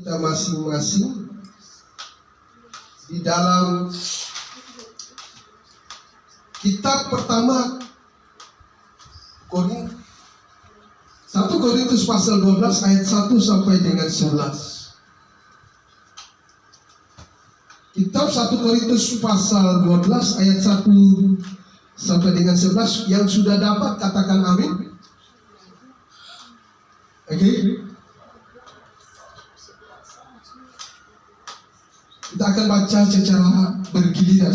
kita masing-masing di dalam kitab pertama 1 Korintus pasal 12 ayat 1 sampai dengan 11. Kitab 1 Korintus pasal 12 ayat 1 sampai dengan 11. Yang sudah dapat katakan amin. Oke. Kita akan baca secara bergiliran.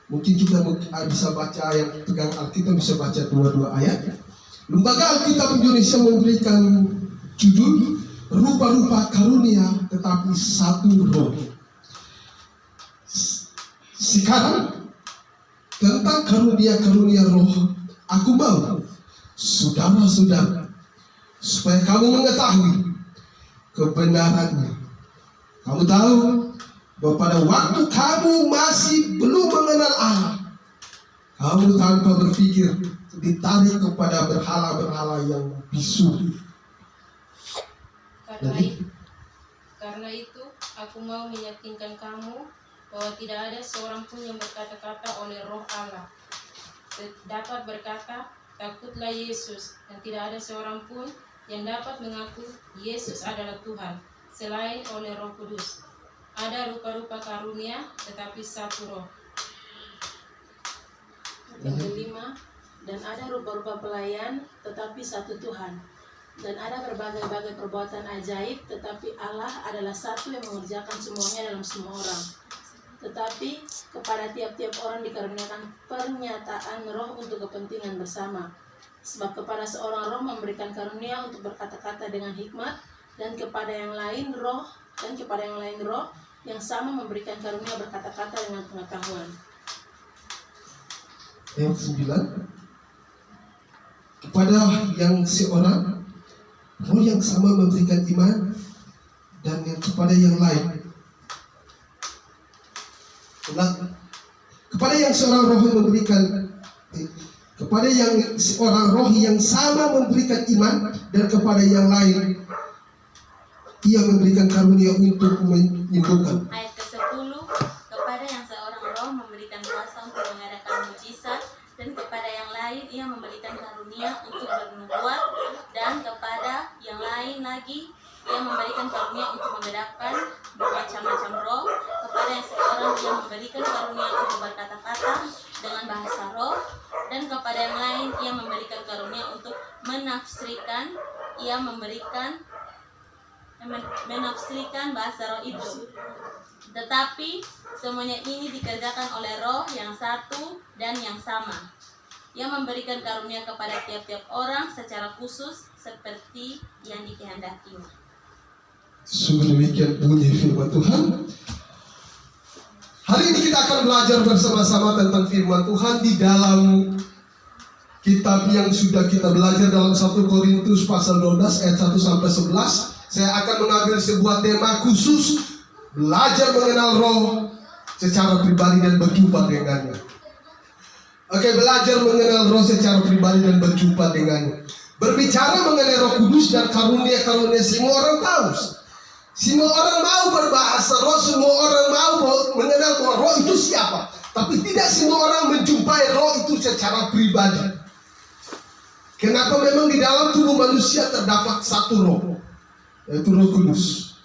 Mungkin kita bisa baca yang pegang Alkitab bisa baca dua-dua ayat. Lembaga Alkitab Indonesia memberikan judul rupa-rupa karunia tetapi satu roh. Sekarang tentang karunia-karunia roh, aku mau saudara-saudara supaya kamu mengetahui kebenarannya. Kamu tahu bahwa pada waktu kamu masih belum mengenal Allah, kamu tanpa berpikir ditarik kepada berhala-berhala yang bisu. Karena itu aku mau meyakinkan kamu bahwa tidak ada seorang pun yang berkata-kata oleh Roh Allah dapat berkata, takutlah Yesus, dan tidak ada seorang pun yang dapat mengaku Yesus adalah Tuhan selain oleh Roh Kudus. Ada rupa-rupa karunia tetapi satu roh. Yang kelima, dan ada rupa-rupa pelayan tetapi satu Tuhan. Dan ada berbagai-bagai perbuatan ajaib, tetapi Allah adalah satu yang mengerjakan semuanya dalam semua orang. Tetapi kepada tiap-tiap orang dikaruniakan pernyataan roh untuk kepentingan bersama. Sebab kepada seorang roh memberikan karunia untuk berkata-kata dengan hikmat, dan kepada yang lain roh yang sama memberikan karunia berkata-kata dengan pengetahuan. Yang 9, kepada yang seorang roh yang sama memberikan iman, dan yang kepada yang lain kepada yang seorang roh memberikan kepada yang seorang roh yang sama memberikan iman, dan kepada yang lain ia memberikan karunia untuk menyembuhkan. Ayat ke-10, kepada yang seorang roh memberikan kuasa untuk mengadakan mujizat, dan kepada yang lain ia memberikan karunia untuk bernubuat, dan kepada yang lain lagi ia memberikan karunia untuk membedakan bermacam-macam roh. Kepada yang seorang ia memberikan karunia untuk berkata-kata dengan bahasa roh, dan kepada yang lain ia memberikan karunia untuk menafsirkan. Ia menafsirkan bahasa roh itu. Tetapi semuanya ini dikerjakan oleh roh yang satu dan yang sama, yang memberikan karunia kepada tiap-tiap orang secara khusus seperti yang dikehendakinya. Sungguh demikian bunyi firman Tuhan. Hari ini kita akan belajar bersama-sama tentang firman Tuhan di dalam kitab yang sudah kita belajar dalam 1 Korintus pasal 12 ayat 1 sampai 11. Saya akan mengambil sebuah tema khusus, belajar mengenal roh secara pribadi dan berjumpa dengannya. Oke, belajar mengenal roh secara pribadi dan berjumpa dengannya. Berbicara mengenai Roh Kudus dan karunia-karunia, semua orang tahu. Semua orang mau berbahasa roh, semua orang mau mengenal bahwa roh itu siapa. Tapi tidak semua orang menjumpai roh itu secara pribadi. Kenapa? Memang di dalam tubuh manusia terdapat satu roh, yaitu Roh Kudus.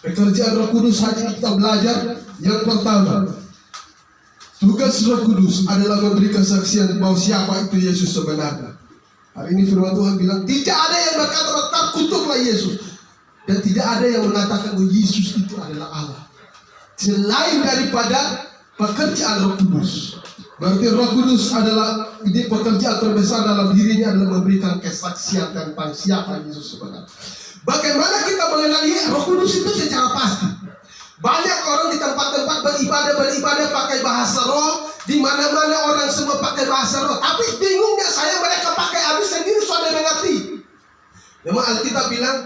Pekerjaan Roh Kudus hari ini kita belajar. Yang pertama, tugas Roh Kudus adalah memberi kesaksian bahwa siapa itu Yesus sebenarnya. Hari ini firman Tuhan bilang tidak ada yang berkata tak kutuklah Yesus, dan tidak ada yang mengatakan bahwa Yesus itu adalah Allah selain daripada pekerjaan Roh Kudus. Berarti Roh Kudus adalah pekerjaan terbesar dalam dirinya adalah memberikan kesaksian tentang siapa Yesus sebenarnya. Bagaimana kita mengenali Roh Kudus itu secara pasti? Banyak orang di tempat-tempat beribadah pakai bahasa roh, di mana-mana orang semua pakai bahasa roh. Tapi bingungnya saya, mereka pakai habis sendiri sudah mengerti. Memang Alkitab bilang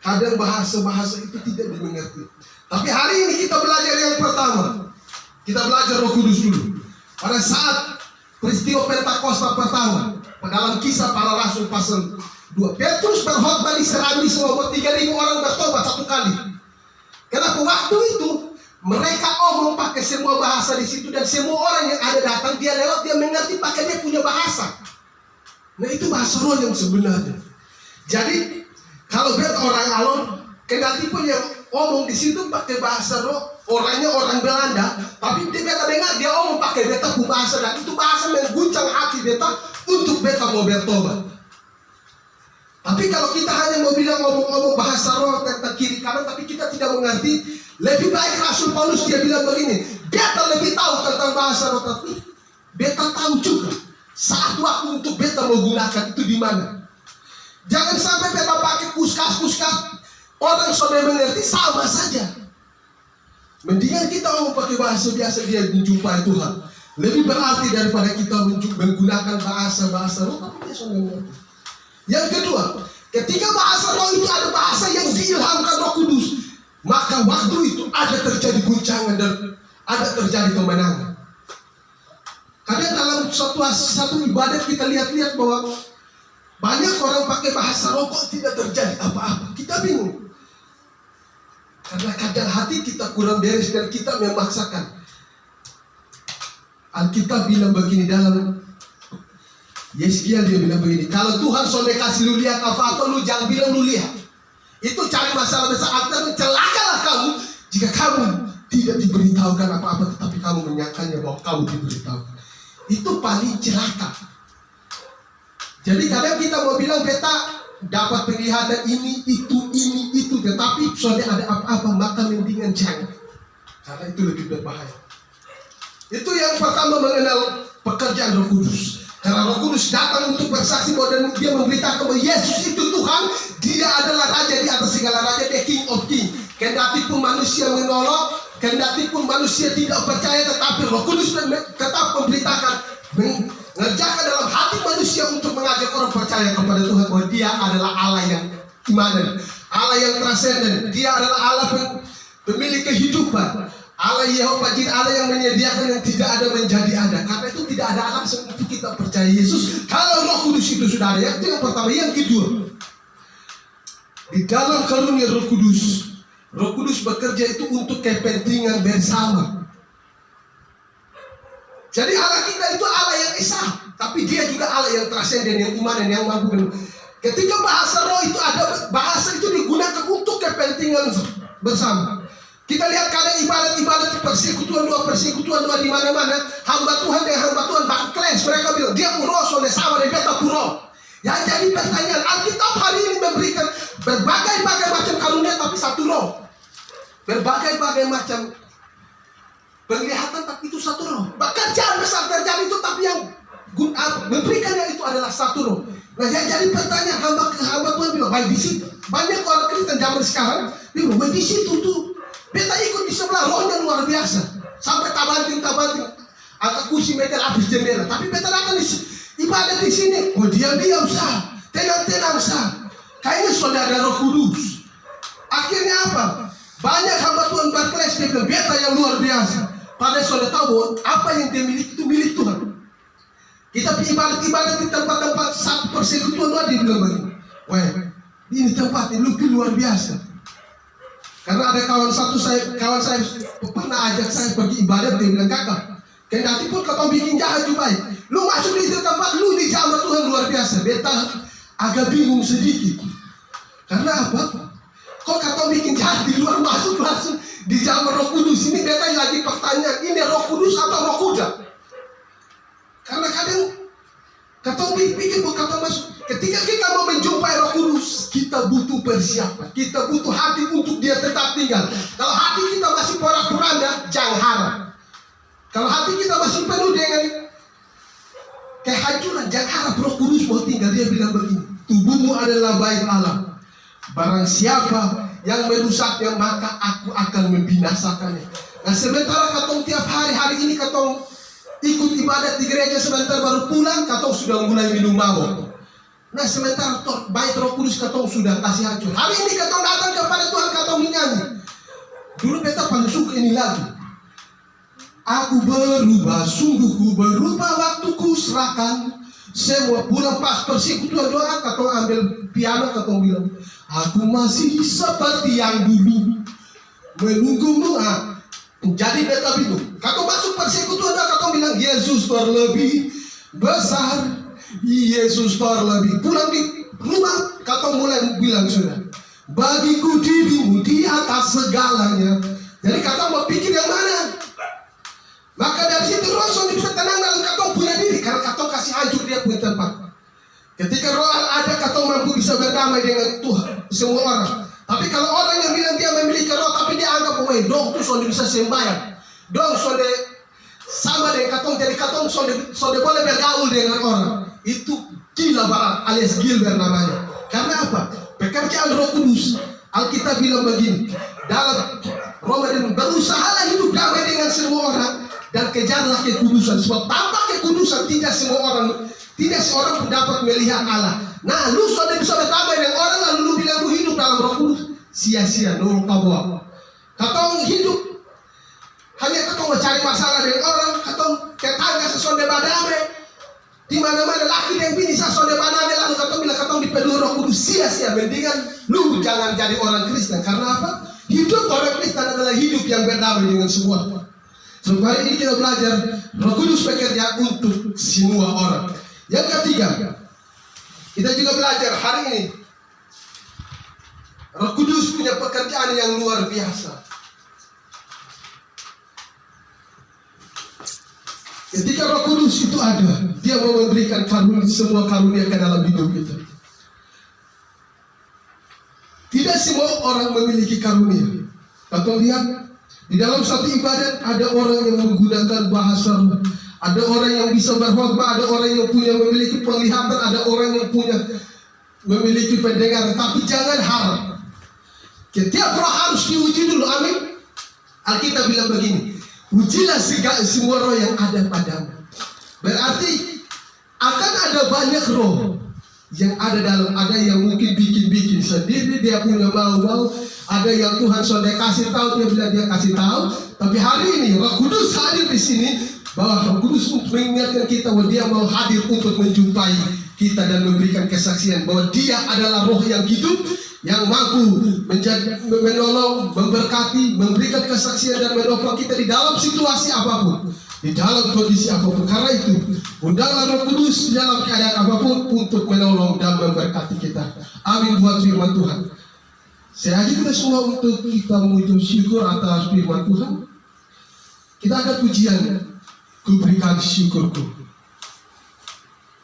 kadang bahasa-bahasa itu tidak dimengerti. Tapi hari ini kita belajar yang pertama. Kita belajar Roh Kudus dulu. Pada saat peristiwa Pentakosta pertama, dalam Kisah Para Rasul pasal 2 Petrus berkhotbah di Serambi selama 3.000 orang bertobat satu kali. Kenapa? Waktu itu mereka omong pakai semua bahasa di situ, dan semua orang yang ada datang dia lewat, dia mengerti pakai dia punya bahasa. Nah itu bahasa roh yang sebenarnya. Jadi kalau beta orang Alor, kendati pun yang omong di situ pakai bahasa roh, orangnya orang Belanda, tapi beta dengar dia omong pakai beta punya bahasa, dan itu bahasa mengguncang hati beta untuk beta mau bertobat. Tapi kalau kita hanya mau bilang ngomong-ngomong bahasa roh tentang kiri kanan, tapi kita tidak mengerti, lebih baik Rasul Paulus dia bilang begini, beta lebih tahu tentang bahasa roh, tapi beta tahu juga saat waktu untuk beta mau gunakan itu di mana. Jangan sampai beta pakai kuskas, orang sudah mengerti sama saja. Mendingan kita pakai bahasa biasa dia menjumpai Tuhan, lebih berarti daripada kita menggunakan bahasa roh tapi dia sudah mengerti. Yang kedua, ketika bahasa roh itu ada bahasa yang diilhamkan Roh Kudus, maka waktu itu ada terjadi guncangan dan ada terjadi kemenangan. Kadang dalam satu ibadat kita lihat bahwa banyak orang pakai bahasa roh kok tidak terjadi apa-apa. Kita bingung. Karena kadang hati kita kurang beres dan kita memaksakan. Alkitab bilang begini dalam Yeskiel, dia bilang begini, kalau Tuhan sudah kasih lu lihat apa-apa, lu jangan bilang lu lihat. Itu cari masalah besar. Artinya celakalah kamu jika kamu tidak diberitahukan apa-apa, tetapi kamu menyangkanya bahwa kamu diberitahukan. Itu paling celaka. Jadi kadang kita mau bilang beta dapat penglihatan ini, itu, tetapi sudah ada apa-apa, maka mendingan jangan. Karena itu lebih berbahaya. Itu yang pertama mengenal pekerjaan Roh Kudus. Karena Roh Kudus datang untuk bersaksi bahwa dan dia memberitakan bahwa Yesus itu Tuhan, dia adalah Raja di atas segala raja, the King of King. Kendati pun manusia menolak, kendati pun manusia tidak percaya, tetapi Roh Kudus tetap memberitakan, mengerjakan dalam hati manusia untuk mengajak orang percaya kepada Tuhan bahwa dia adalah Allah yang imanen, Allah yang transenden, dia adalah Allah pemilik kehidupan, Allah Yehova Jin, Allah yang menyediakan yang tidak ada menjadi ada. Karena itu tidak ada alasan untuk kita percaya Yesus kalau Roh Kudus itu sudah ada. Itu yang pertama. Yang kedua, di dalam karunia Roh Kudus bekerja itu untuk kepentingan bersama. Jadi Allah kita itu Allah yang esa, tapi dia juga Allah yang transenden, yang imanen, yang mampu. Ketika bahasa roh itu ada, bahasa itu digunakan untuk kepentingan bersama. Kita lihat kadang ibadat persekutuan doa di mana-mana, hamba Tuhan dengan hamba Tuhan backclash, mereka bilang dia puro soalnya sama dengan beta puro. Ya jadi pertanyaan, Alkitab hari ini memberikan berbagai macam karunia tapi satu roh. Berbagai macam penglihatan tapi itu satu roh. Pekerjaan besar terjadi itu tapi yang memberikannya itu adalah satu roh. Nah jadi pertanyaan, hamba Tuhan bilang, baik di situ. Banyak orang Kristen zaman sekarang bilang, baik di situ tuh. Beta ikut di sebelah, rohnya luar biasa. Sampai tabanting, angkat kursi meja habis jendela. Tapi beta datang di ibadat di sini, oh diam sah, tenang sah. Kayaknya sudah ada Roh Kudus. Akhirnya apa? Banyak hamba Tuhan berkelas, dia bilang beta yang luar biasa. Padahal sudah tahu bahwa apa yang dia miliki itu milik Tuhan. Kita ibadat di tempat-tempat satu persekutuan doa, dia bilang begini, wah ini tempat ini luar biasa. Karena ada kawan saya pernah ajak saya pergi ibadat, dia bilang kakak, kendati pun kau bikin jahat juga baik, lu masuk di tempat lu dijamah Tuhan luar biasa. Beta agak bingung sedikit. Karena apa? Kok kau bikin jahat di luar masuk langsung dijamah Roh Kudus? Ini beta lagi pertanyaan, ini Roh Kudus atau Roh Kuda? Karena kadang kau pikir kau masuk. Ketika kita mau menjumpai Roh Kudus, kita butuh persiapan, kita butuh hati untuk dia tetap tinggal. Kalau hati kita masih porak-poranda, jangan harap. Kalau hati kita masih penuh dengan kehancuran, jangan harap Roh Kudus mau tinggal. Dia bilang begini, tubuhmu adalah bait Allah. Barang siapa yang merusaknya, maka aku akan membinasakannya. Nah sementara katong tiap hari ini katong ikut ibadat di gereja, sebentar baru pulang katong sudah mulai minum mabok. Nah sementara baik Roh Kudus katong sudah kasih hancur. Hari ini katong datang kepada Tuhan, katong nyanyi. Dulu beta paling suka ini lagu. Aku berubah, sungguh ku berubah, waktu ku serahkan Semua pulang pas persekutuan doa, katong ambil piano, katong bilang, aku masih seperti yang dulu menunggumu. Jadi beta bingung. Katong masuk persekutuan doa, katong bilang Yesus terlebih besar, Yesus terlebih. Pulang di rumah, katong mulai bilang sudah, bagiku dirimu di atas segalanya. Jadi katong mau pikir yang mana? Maka dari situ roh sudah bisa tenang dalam katong punya diri, karena katong kasih hancur dia punya tempat. Ketika roh ada, katong mampu bisa berdamai dengan Tuhan semua orang. Tapi kalau orang yang bilang dia memiliki roh tapi dia anggap dong tuh sudah bisa sembahyang, dong sudah sama dengan katong, jadi katong sudah boleh bergaul dengan orang, itu gila barat alias Gilbert namanya. Karena apa? Pekerjaan Roh Kudus. Alkitab bilang begini dalam Roma, berusahalah hidup damai dengan semua orang dan kejarlah kekudusan, sebab tanpa kekudusan tidak seorang pun dapat melihat Allah. Nah, lu sudah bisa berdamai dengan orang lalu lu bilang lu hidup dalam Roh Kudus, sia-sia, nol kabua. Katong hidup hanya katong mencari masalah dengan orang, katong tetangga sesuai badame, di mana-mana laki dan bini sesuai badame, lalu katong bilang katong dipenuhi Roh Kudus, sia-sia. Mendingan lu jangan jadi orang Kristen. Karena apa? Hidup orang Kristen adalah hidup yang berdamai dengan semua. So, hari ini kita belajar Roh Kudus bekerja untuk semua orang. Yang ketiga, kita juga belajar hari ini Roh Kudus punya pekerjaan yang luar biasa. Ketika Roh Kudus itu ada, dia mau memberikan karunia, semua karunia ke dalam hidup kita. Tidak semua orang memiliki karunia. Atau lihat di dalam satu ibadat ada orang yang menggunakan bahasa roh, ada orang yang bisa berkhotbah, ada orang yang memiliki penglihatan, ada orang yang memiliki pendengaran. Tapi jangan harap setiap roh harus diuji dulu. Amin. Alkitab bilang begini, ujilah semua roh yang ada padamu. Berarti akan ada banyak roh yang ada dalam, ada yang mungkin bikin sendiri, dia punya mau, ada yang Tuhan sudah kasih tahu, dia bilang dia kasih tahu. Tapi hari ini Roh Kudus hadir di sini, bahwa Roh Kudus mengingatkan kita bahwa dia mau hadir untuk menjumpai kita dan memberikan kesaksian bahwa dia adalah roh yang hidup, yang mampu menolong, memberkati, memberikan kesaksian dan menopang kita di dalam situasi apapun, di dalam kondisi apapun. Karena itu, undanglah Roh Kudus dalam keadaan apapun untuk menolong dan memberkati kita. Amin buat firman Tuhan. Saya ajak kita semua untuk kita mengucap syukur atas firman Tuhan. Kita ada pujian, ku berikan syukurku.